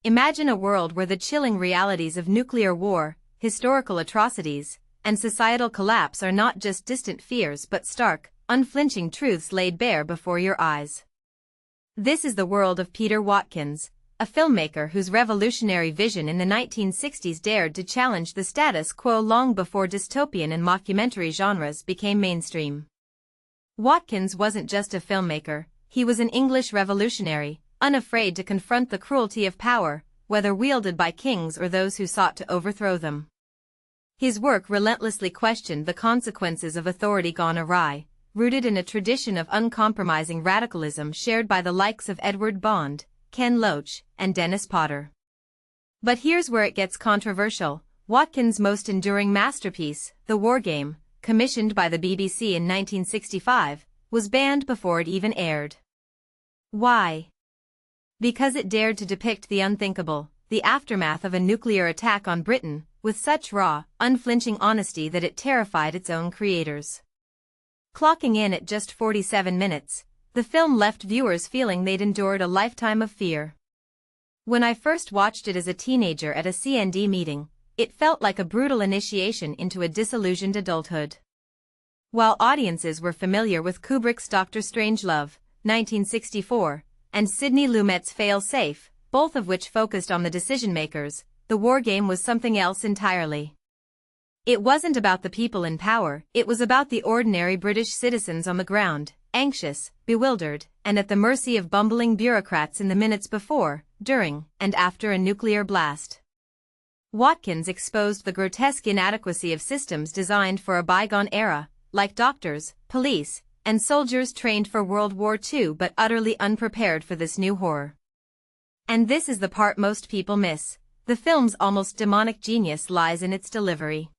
Imagine a world where the chilling realities of nuclear war, historical atrocities, and societal collapse are not just distant fears but stark, unflinching truths laid bare before your eyes. This is the world of Peter Watkins, a filmmaker whose revolutionary vision in the 1960s dared to challenge the status quo long before dystopian and mockumentary genres became mainstream. Watkins wasn't just a filmmaker, he was an English revolutionary, unafraid to confront the cruelty of power, whether wielded by kings or those who sought to overthrow them. His work relentlessly questioned the consequences of authority gone awry, rooted in a tradition of uncompromising radicalism shared by the likes of Edward Bond, Ken Loach, and Dennis Potter. But here's where it gets controversial. Watkins' most enduring masterpiece, The War Game, commissioned by the BBC in 1965, was banned before it even aired. Why? Because it dared to depict the unthinkable, the aftermath of a nuclear attack on Britain, with such raw, unflinching honesty that it terrified its own creators. Clocking in at just 47 minutes, the film left viewers feeling they'd endured a lifetime of fear. When I first watched it as a teenager at a CND meeting, it felt like a brutal initiation into a disillusioned adulthood. While audiences were familiar with Kubrick's Dr. Strangelove, 1964, and Sidney Lumet's Fail-Safe, both of which focused on the decision-makers, The War Game was something else entirely. It wasn't about the people in power, it was about the ordinary British citizens on the ground, anxious, bewildered, and at the mercy of bumbling bureaucrats in the minutes before, during, and after a nuclear blast. Watkins exposed the grotesque inadequacy of systems designed for a bygone era, like doctors, police, and soldiers trained for World War II but utterly unprepared for this new horror. And this is the part most people miss. The film's almost demonic genius lies in its delivery.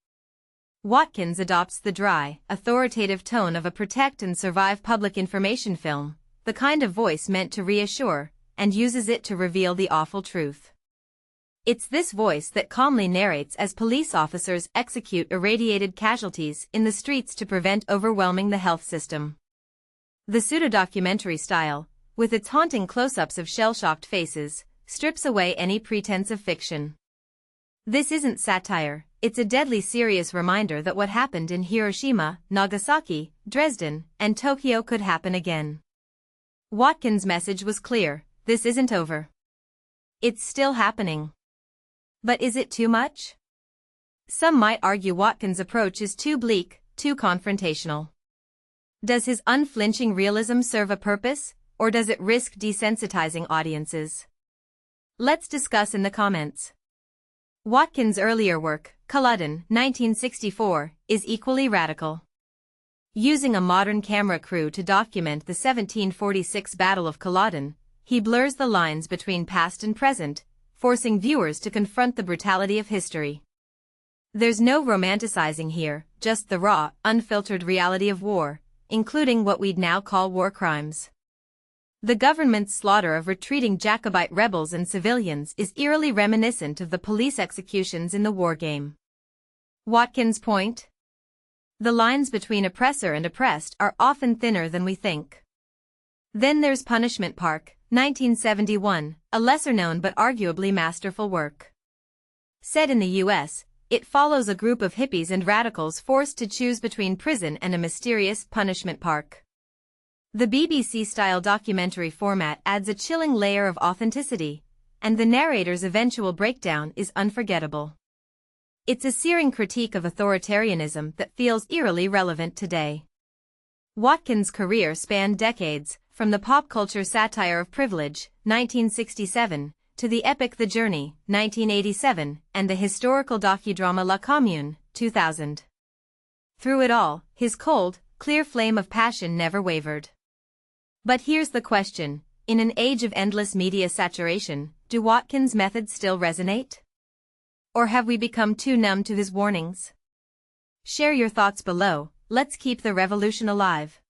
Watkins adopts the dry, authoritative tone of a protect and survive public information film, the kind of voice meant to reassure, and uses it to reveal the awful truth. It's this voice that calmly narrates as police officers execute irradiated casualties in the streets to prevent overwhelming the health system. The pseudo-documentary style, with its haunting close-ups of shell-shocked faces, strips away any pretense of fiction. This isn't satire, it's a deadly serious reminder that what happened in Hiroshima, Nagasaki, Dresden, and Tokyo could happen again. Watkins' message was clear: this isn't over. It's still happening. But is it too much? Some might argue Watkins' approach is too bleak, too confrontational. Does his unflinching realism serve a purpose, or does it risk desensitizing audiences? Let's discuss in the comments. Watkins' earlier work, Culloden, 1964, is equally radical. Using a modern camera crew to document the 1746 Battle of Culloden, he blurs the lines between past and present, forcing viewers to confront the brutality of history. There's no romanticizing here, just the raw, unfiltered reality of war, including what we'd now call war crimes. The government's slaughter of retreating Jacobite rebels and civilians is eerily reminiscent of the police executions in The War Game. Watkins' point? The lines between oppressor and oppressed are often thinner than we think. Then there's Punishment Park, 1971, a lesser-known but arguably masterful work. Set in the U.S., it follows a group of hippies and radicals forced to choose between prison and a mysterious punishment park. The BBC-style documentary format adds a chilling layer of authenticity, and the narrator's eventual breakdown is unforgettable. It's a searing critique of authoritarianism that feels eerily relevant today. Watkins' career spanned decades, from the pop culture satire of Privilege, 1967, to the epic The Journey, 1987, and the historical docudrama La Commune, 2000. Through it all, his cold, clear flame of passion never wavered. But here's the question: in an age of endless media saturation, do Watkins' methods still resonate? Or have we become too numb to his warnings? Share your thoughts below. Let's keep the revolution alive.